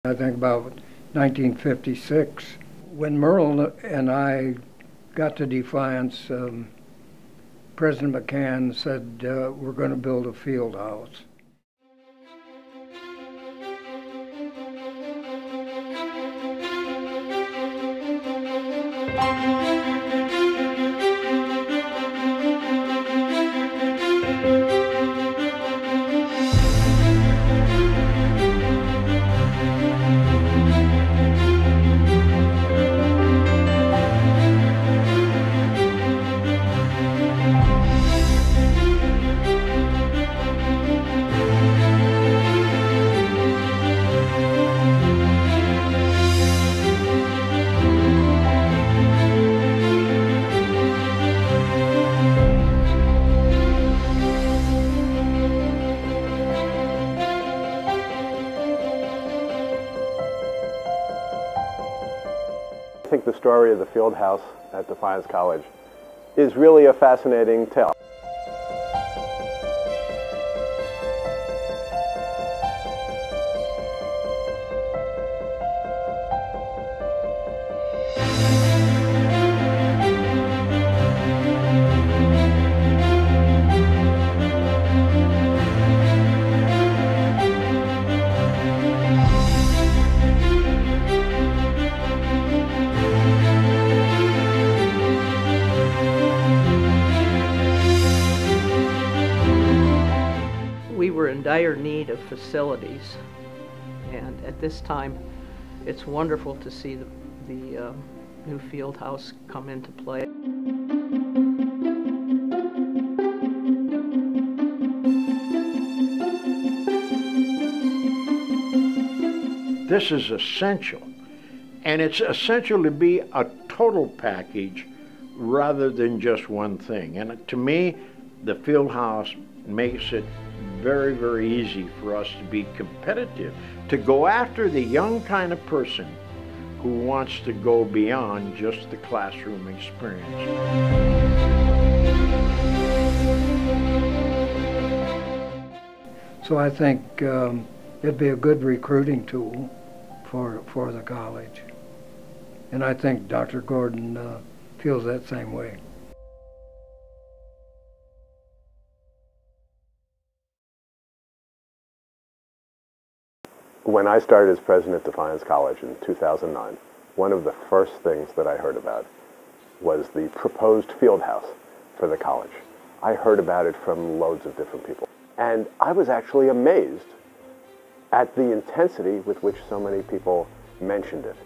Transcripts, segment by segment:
I think about 1956. When Merle and I got to Defiance, President McCann said, we're going to build a field house. I think the story of the field house at Defiance College is really a fascinating tale. We were in dire need of facilities, and at this time it's wonderful to see the new field house come into play. This is essential, and it's essential to be a total package rather than just one thing. And to me, the field house makes it very, very easy for us to be competitive, to go after the young kind of person who wants to go beyond just the classroom experience. So I think it'd be a good recruiting tool for the college. And I think Dr. Gordon feels that same way. When I started as president at Defiance College in 2009, one of the first things that I heard about was the proposed field house for the college. I heard about it from loads of different people. And I was actually amazed at the intensity with which so many people mentioned it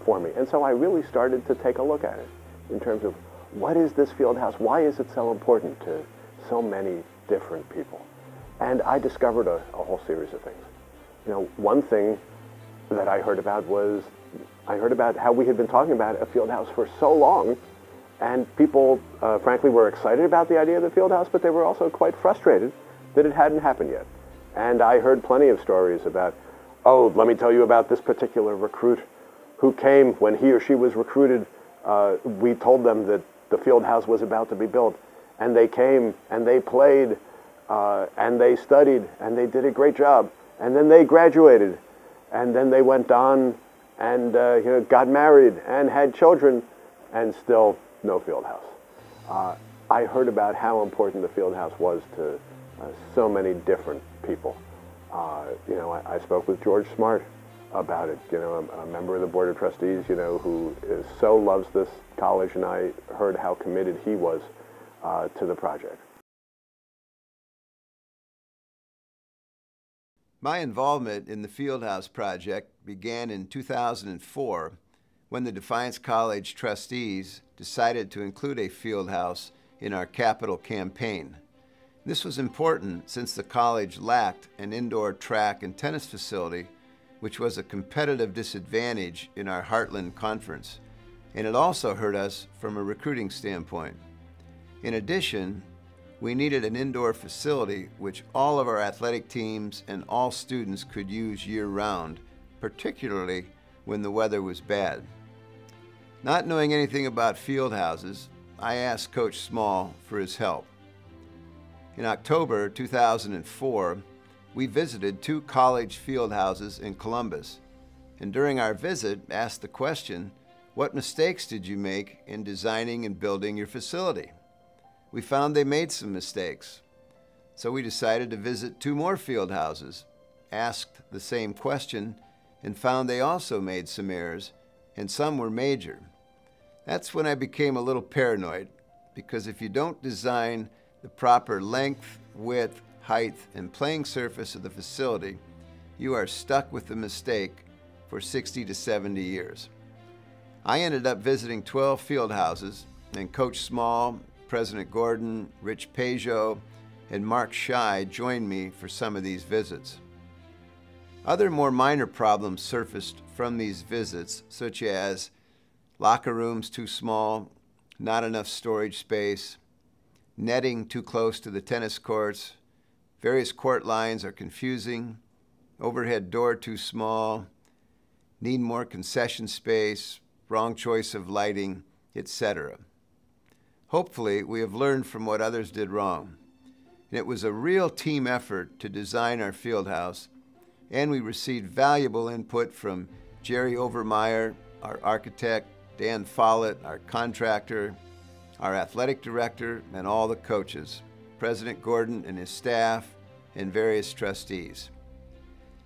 for me. And so I really started to take a look at it in terms of what is this field house? Why is it so important to so many different people? And I discovered a whole series of things. You know, one thing that I heard about was, I heard about how we had been talking about a field house for so long, and people, frankly, were excited about the idea of the field house, but they were also quite frustrated that it hadn't happened yet. And I heard plenty of stories about, oh, let me tell you about this particular recruit who came when he or she was recruited. We told them that the field house was about to be built, and they came and they played and they studied and they did a great job. And then they graduated, and then they went on and got married and had children, and still no field house. I heard about how important the field house was to so many different people. I spoke with George Smart about it, a member of the Board of Trustees, who so loves this college, and I heard how committed he was to the project. My involvement in the Fieldhouse project began in 2004 when the Defiance College trustees decided to include a fieldhouse in our capital campaign. This was important since the college lacked an indoor track and tennis facility, which was a competitive disadvantage in our Heartland Conference, and it also hurt us from a recruiting standpoint. In addition, we needed an indoor facility which all of our athletic teams and all students could use year-round, particularly when the weather was bad. Not knowing anything about field houses, I asked Coach Small for his help. In October 2004, we visited 2 college field houses in Columbus, and during our visit asked the question, what mistakes did you make in designing and building your facility? We found they made some mistakes. So we decided to visit 2 more field houses, asked the same question, and found they also made some errors, and some were major. That's when I became a little paranoid, because if you don't design the proper length, width, height, and playing surface of the facility, you are stuck with the mistake for 60 to 70 years. I ended up visiting 12 field houses, and Coach Small, President Gordon, Rich Peugeot, and Mark Scheid joined me for some of these visits. Other more minor problems surfaced from these visits, such as locker rooms too small, not enough storage space, netting too close to the tennis courts, various court lines are confusing, overhead door too small, need more concession space, wrong choice of lighting, etc. Hopefully, we have learned from what others did wrong. And it was a real team effort to design our field house, and we received valuable input from Jerry Overmeyer, our architect, Dan Follett, our contractor, our athletic director, and all the coaches, President Gordon and his staff, and various trustees.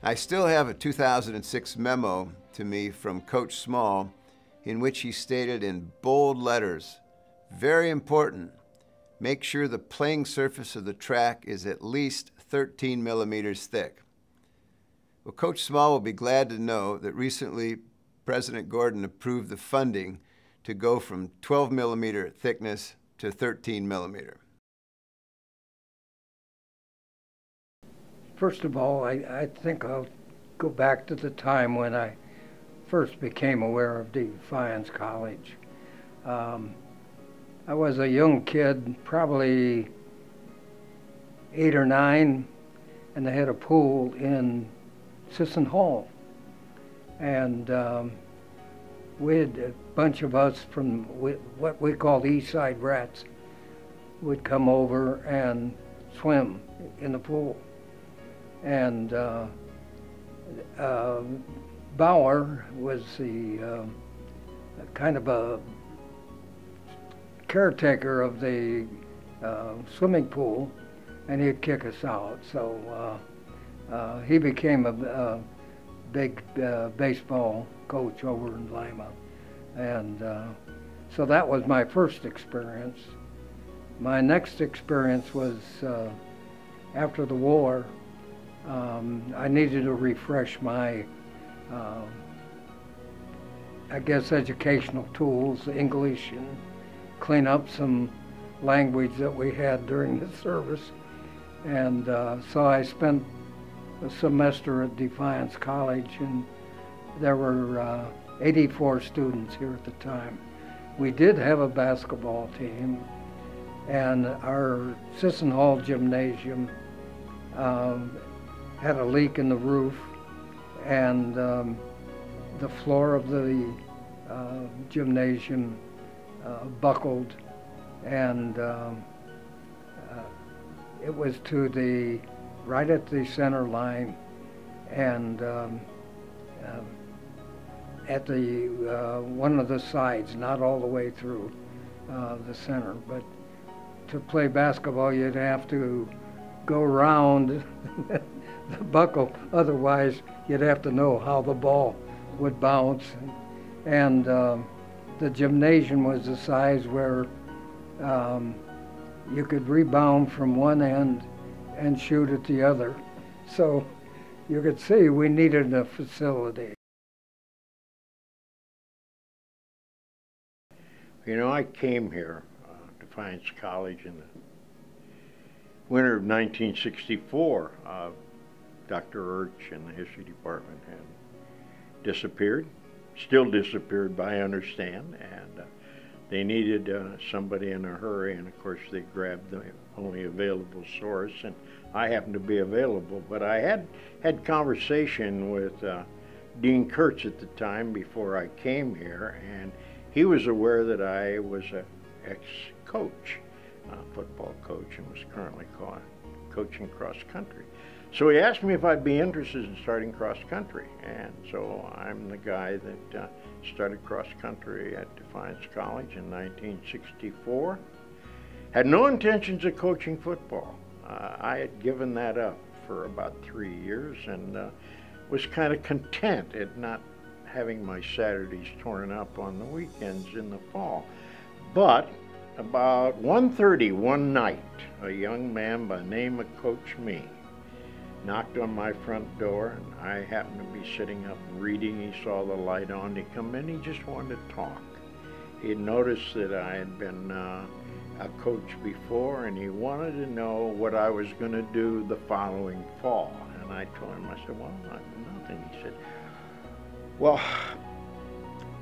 I still have a 2006 memo to me from Coach Small in which he stated in bold letters, very important, make sure the playing surface of the track is at least 13 millimeters thick. Well, Coach Small will be glad to know that recently President Gordon approved the funding to go from 12 millimeter thickness to 13 millimeter. First of all, I think I'll go back to the time when I first became aware of Defiance College. I was a young kid, probably 8 or 9, and they had a pool in Sisson Hall. And we had a bunch of us from what we called East Side Rats would come over and swim in the pool. And Bauer was the kind of a caretaker of the swimming pool, and he'd kick us out. So he became a big baseball coach over in Lima. And so that was my first experience. My next experience was after the war. I needed to refresh my, I guess, educational tools, English, and clean up some language that we had during the service. And so I spent a semester at Defiance College, and there were 84 students here at the time. We did have a basketball team, and our Sisson Hall gymnasium had a leak in the roof, and the floor of the gymnasium buckled, and it was to the right at the center line, and at the one of the sides, not all the way through the center. But to play basketball, you'd have to go around the buckle, otherwise you'd have to know how the ball would bounce. And the gymnasium was the size where you could rebound from one end and shoot at the other. So you could see we needed a facility. You know, I came here, Defiance College, in the winter of 1964. Dr. Urch and the history department had disappeared, still disappeared, I understand, and they needed somebody in a hurry, and of course they grabbed the only available source, and I happened to be available. But I had conversation with Dean Kurtz at the time before I came here, and he was aware that I was an ex-coach, football coach, and was currently coaching cross country. So he asked me if I'd be interested in starting cross country, and so I'm the guy that started cross country at Defiance College in 1964. Had no intentions of coaching football. I had given that up for about 3 years and was kind of content at not having my Saturdays torn up on the weekends in the fall. But about 1:30 one night, a young man by the name of Coach Me knocked on my front door, and I happened to be sitting up reading. He saw the light on. He come in, he just wanted to talk. He had noticed that I had been a coach before, and he wanted to know what I was going to do the following fall. And I told him, I said, well, nothing. He said, well,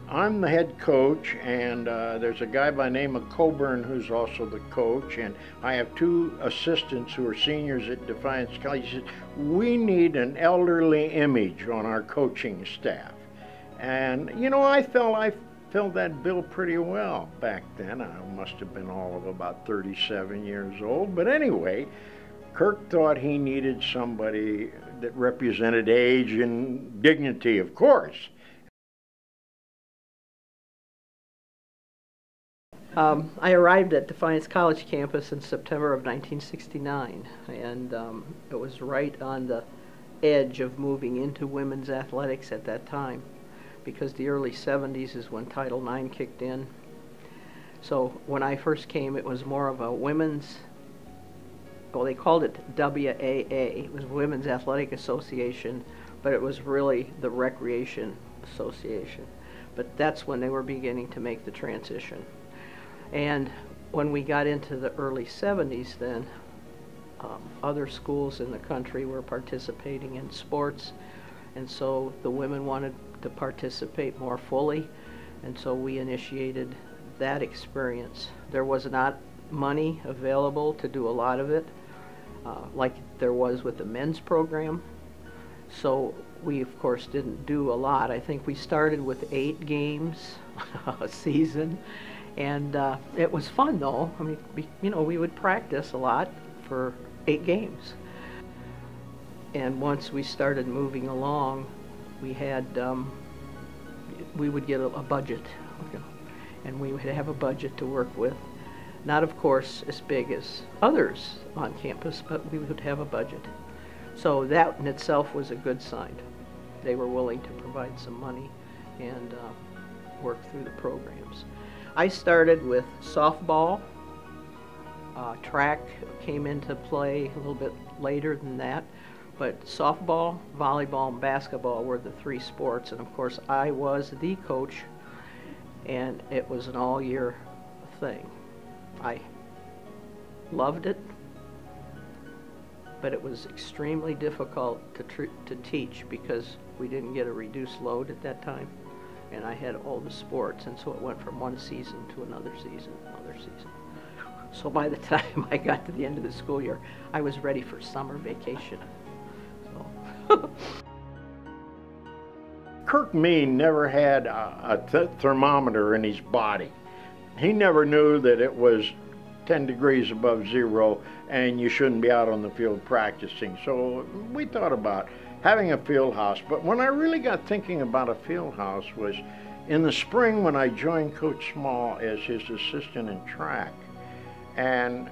I'm the head coach, and there's a guy by the name of Coburn who's also the coach, and I have 2 assistants who are seniors at Defiance College. He said, we need an elderly image on our coaching staff. And, you know, I filled that bill pretty well back then. I must have been all of about 37 years old. But anyway, Kirk thought he needed somebody that represented age and dignity, of course. I arrived at Defiance College campus in September of 1969, and it was right on the edge of moving into women's athletics at that time, because the early 70s is when Title IX kicked in. So when I first came, it was more of a women's, well, they called it WAA. It was Women's Athletic Association, but it was really the Recreation Association. But that's when they were beginning to make the transition. And when we got into the early 70s then, other schools in the country were participating in sports, and so the women wanted to participate more fully, and so we initiated that experience. There was not money available to do a lot of it, like there was with the men's program, so we of course didn't do a lot. I think we started with 8 games a season, and it was fun though. I mean, we would practice a lot for 8 games. And once we started moving along, we had, we would get a budget, and we would have a budget to work with. Not, of course, as big as others on campus, but we would have a budget. So that in itself was a good sign. They were willing to provide some money and work through the programs. I started with softball. Track came into play a little bit later than that, but softball, volleyball, and basketball were the 3 sports, and of course I was the coach, and it was an all-year thing. I loved it, but it was extremely difficult to teach because we didn't get a reduced load at that time, and I had all the sports, and so it went from one season to another season, another season. So by the time I got to the end of the school year, I was ready for summer vacation. So. Kirk Mean never had a thermometer in his body. He never knew that it was 10 degrees above zero and you shouldn't be out on the field practicing. So we thought about having a field house, but when I really got thinking about a field house was in the spring when I joined Coach Small as his assistant in track. And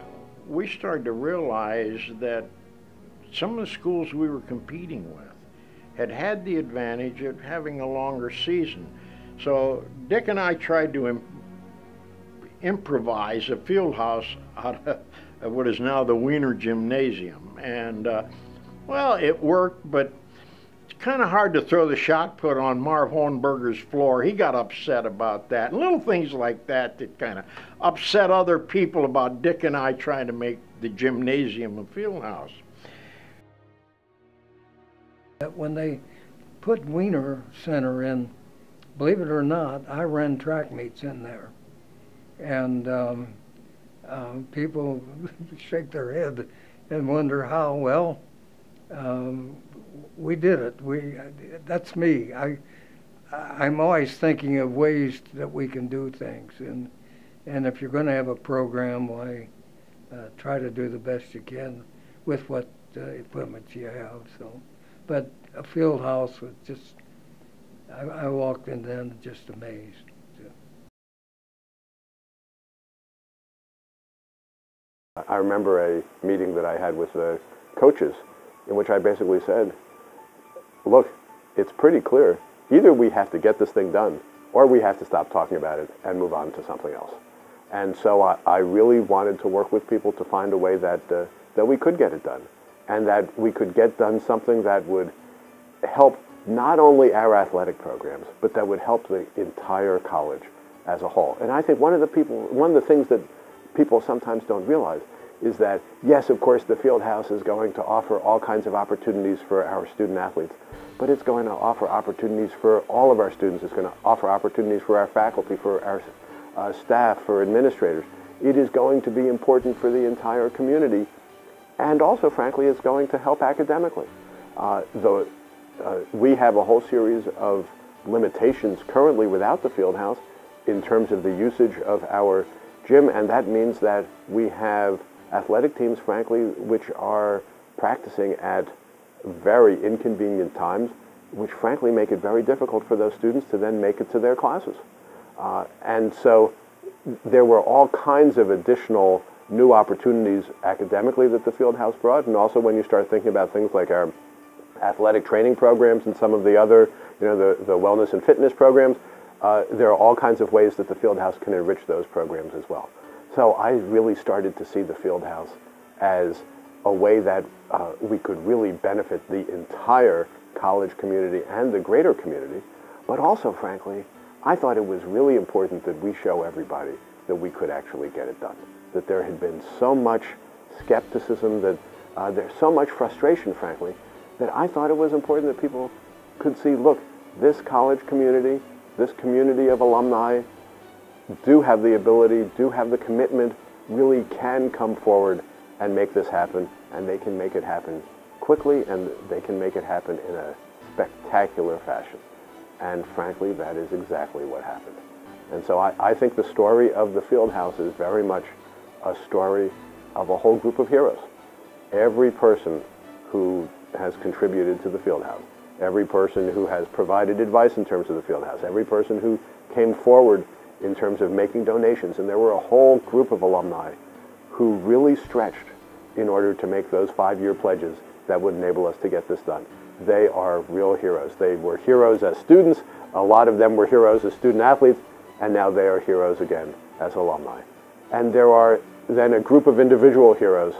we started to realize that some of the schools we were competing with had the advantage of having a longer season. So Dick and I tried to improvise a field house out of what is now the Wiener Gymnasium. And well, it worked, but it's kind of hard to throw the shot put on Marv Hohenberger's floor. He got upset about that. And little things like that that kind of upset other people about Dick and I trying to make the gymnasium a field house. When they put Wiener Center in, believe it or not, I ran track meets in there. And people shake their head and wonder how. Well, we did it. That's me. I'm always thinking of ways that we can do things, and if you're going to have a program, why try to do the best you can with what equipment you have. So, but a field house was just, I walked in then just amazed. I remember a meeting that I had with the coaches in which I basically said, look, it's pretty clear. Either we have to get this thing done or we have to stop talking about it and move on to something else. And so I really wanted to work with people to find a way that, that we could get it done and that we could get done something that would help not only our athletic programs, but that would help the entire college as a whole. And I think one of the things that people sometimes don't realize is that, yes, of course, the field house is going to offer all kinds of opportunities for our student athletes, but it's going to offer opportunities for all of our students. It's going to offer opportunities for our faculty, for our staff, for administrators. It is going to be important for the entire community, and also, frankly, it's going to help academically. We have a whole series of limitations currently without the field house in terms of the usage of our gym, and that means that we have athletic teams, frankly, which are practicing at very inconvenient times, which frankly make it very difficult for those students to then make it to their classes. And so there were all kinds of additional new opportunities academically that the field house brought, and also when you start thinking about things like our athletic training programs and some of the other, the wellness and fitness programs, there are all kinds of ways that the field house can enrich those programs as well. So I really started to see the field house as a way that we could really benefit the entire college community and the greater community, but also, frankly, I thought it was really important that we show everybody that we could actually get it done, that there had been so much skepticism, that there's so much frustration, frankly, that I thought it was important that people could see, look, this college community, this community of alumni do have the ability, do have the commitment, really can come forward and make this happen, and they can make it happen quickly, and they can make it happen in a spectacular fashion. And frankly, that is exactly what happened. And so I think the story of the field house is very much a story of a whole group of heroes. Every person who has contributed to the field house, every person who has provided advice in terms of the field house, every person who came forward in terms of making donations, and there were a whole group of alumni who really stretched in order to make those 5-year pledges that would enable us to get this done. They are real heroes. They were heroes as students, a lot of them were heroes as student athletes, and now they are heroes again as alumni. And there are then a group of individual heroes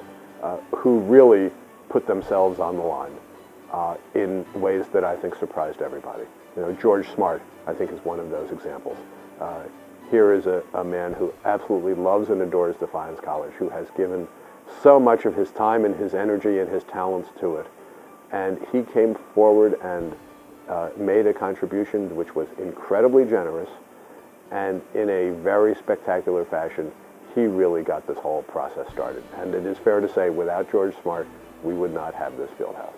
who really put themselves on the line in ways that I think surprised everybody. George Smart, I think, is one of those examples. Here is a man who absolutely loves and adores Defiance College, who has given so much of his time and his energy and his talents to it. And he came forward and made a contribution which was incredibly generous, and in a very spectacular fashion, he really got this whole process started. And it is fair to say, without George Smart, we would not have this field house.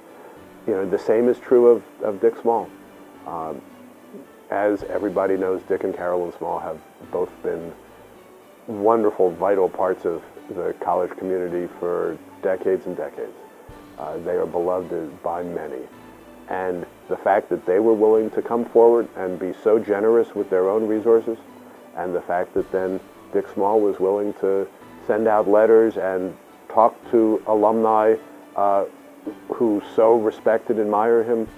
The same is true of Dick Small. As everybody knows, Dick and Carolyn Small have both been wonderful, vital parts of the college community for decades and decades. They are beloved by many. And the fact that they were willing to come forward and be so generous with their own resources, and the fact that then Dick Small was willing to send out letters and talk to alumni who so respect and admire him,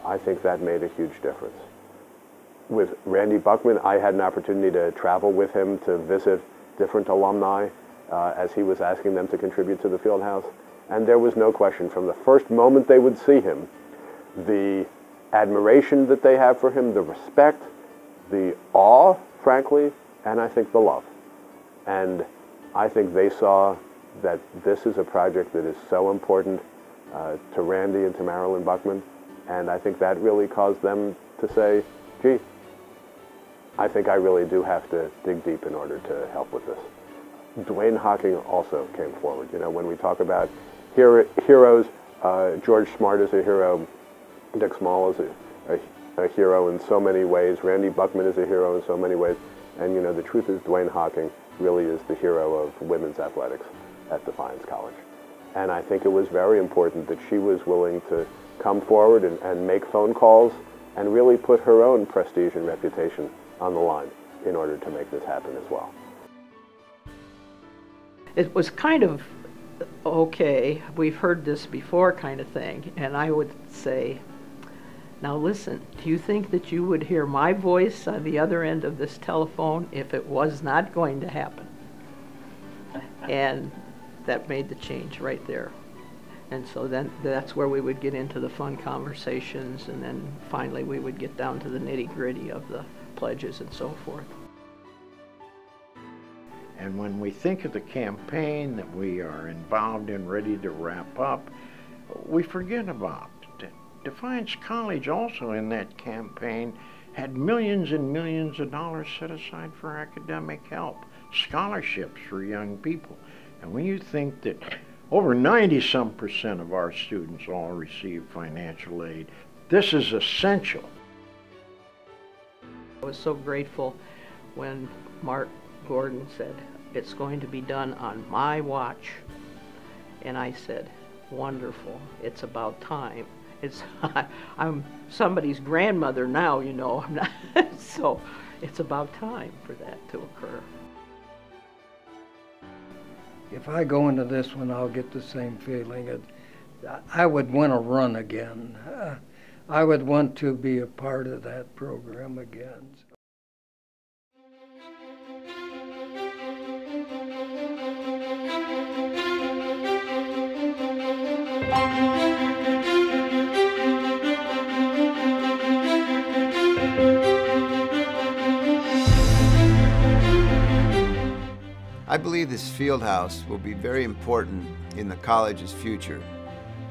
I think that made a huge difference. With Randy Buckman, I had an opportunity to travel with him to visit different alumni as he was asking them to contribute to the field house. And there was no question, from the first moment they would see him, the admiration that they have for him, the respect, the awe, frankly, and I think the love. And I think they saw that this is a project that is so important to Randy and to Marilyn Buckman, and I think that really caused them to say, gee, I think I really do have to dig deep in order to help with this. Dwayne Hocking also came forward. When we talk about heroes, George Smart is a hero, Dick Small is a hero in so many ways, Randy Buckman is a hero in so many ways, and the truth is Dwayne Hocking really is the hero of women's athletics at Defiance College. And I think it was very important that she was willing to come forward and make phone calls and really put her own prestige and reputation on the line in order to make this happen as well. It was kind of, okay, we've heard this before kind of thing, and I would say, now listen, do you think that you would hear my voice on the other end of this telephone if it was not going to happen? And that made the change right there. And so then that's where we would get into the fun conversations, and then finally we would get down to the nitty-gritty of the pledges and so forth. And when we think of the campaign that we are involved in, ready to wrap up, we forget about Defiance College also in that campaign had millions and millions of dollars set aside for academic help, scholarships for young people. And when you think that over 90-some% of our students all receive financial aid, this is essential. I was so grateful when Mark Gordon said, "It's going to be done on my watch." And I said, wonderful, it's about time. I'm somebody's grandmother now, you know, I'm not, so it's about time for that to occur. If I go into this one, I'll get the same feeling. I would want to run again. I would want to be a part of that program again. I believe this field house will be very important in the college's future.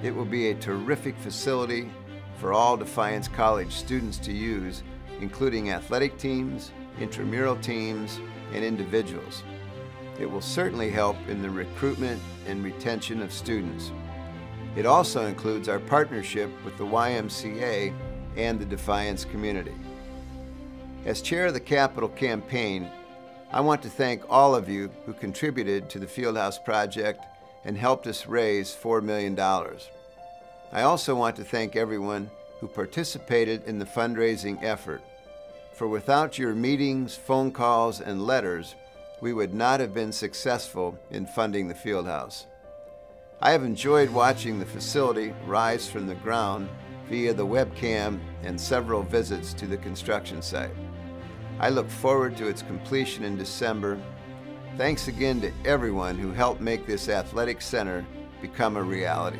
It will be a terrific facility for all Defiance College students to use, including athletic teams, intramural teams, and individuals. It will certainly help in the recruitment and retention of students. It also includes our partnership with the YMCA and the Defiance community. As chair of the Capital Campaign, I want to thank all of you who contributed to the Fieldhouse project and helped us raise $4 million. I also want to thank everyone who participated in the fundraising effort, for without your meetings, phone calls, and letters, we would not have been successful in funding the Fieldhouse. I have enjoyed watching the facility rise from the ground via the webcam and several visits to the construction site. I look forward to its completion in December. Thanks again to everyone who helped make this athletic center become a reality.